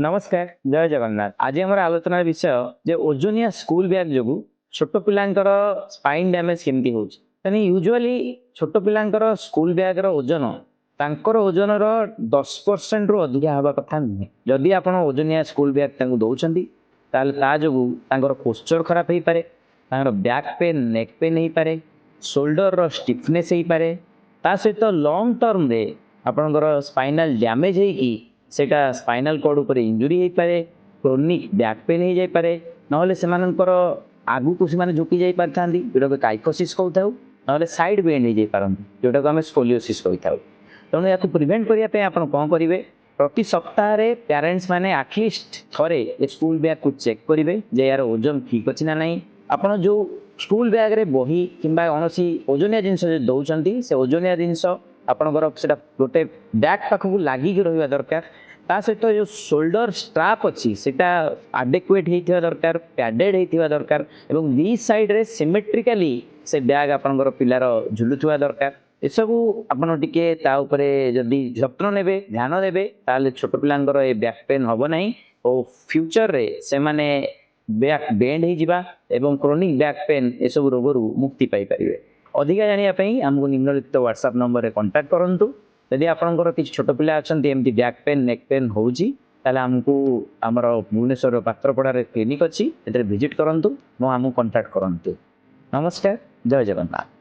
नमस्कार जय जगन्नाथ। आज आम आलोचनार विषय जे ओजनिया स्कूल बैग जो छोट पिलांकर स्पाइन डैमेज केमती होनी यूजुअली छोट पिलांकर स्कूल बैग ओजन तांकर ओजन 10% रु अधिक हवा कथा नुहे। जदि आप ओजनिया स्कूल बैग दौरान ता जो पोस्चर खराब हो पारे, बैक पेन नेक पेन हो पारे, शोल्डर स्टिफनेस हो पारे, ता सहित लॉन्ग टर्म रे आपणकर स्पाइनल डैमेज होगी सेटा स्पाइनल कॉर्ड उपर इंजुरी हो पारे, क्रोनिक बैक पेन हो जाए पारे, नहले सेमानंकर आगु को से झुकी जाई पारथांदी जोटा काइकोसिस कहू ना साइड बेंड हो जाई पारंती जोटा को आम स्कोलियोसिस कही था। तेणु या प्रिवेंट करने आप कौन करेंगे, प्रति सप्ताह पेरेंट्स माने एटलिस्ट थरे स्कूल बैग को चेक करेंगे जे यार ओजन ठीक अच्छी ना नहीं। आपड़ जो स्कूल बैग रे बही कि कौन ओजनिया जिनस दौरान से ओजनिया जिनस आपणकर गोटे बैग पाखक लगिक रहा दरकार। ता सहित जो शोल्डर स्ट्राप अच्छी सेटा आडेक्वेट होता दरकार, पैडेड होता दरकार एवं दी साइड रे सिमेट्रिकली से बैग आपणकर पिलार झुलुवा दरकार। एसबू आपड़ टे जदि जत्न ने ध्यान देवे ताले छोट पिलांकर ए बैक पेन हम ना और फ्यूचर रे से माने बैक बेंड हो क्रोनिक बैक पेन एसबू रोग मुक्ति पाई पारे। अधिका जानापी आमको निम्नलिखित व्हाट्सएप नंबर में कांटेक्ट करूँ। यदि आपंकर किसी छोट पिला अच्छा एमती बैक पेन नेक पेन होमको आमर भुवनेश्वर पात्रपड़ा क्लिनिक अच्छी भिजिट करूँ, आमको कांटेक्ट करूँ। नमस्कार जय जगन्नाथ।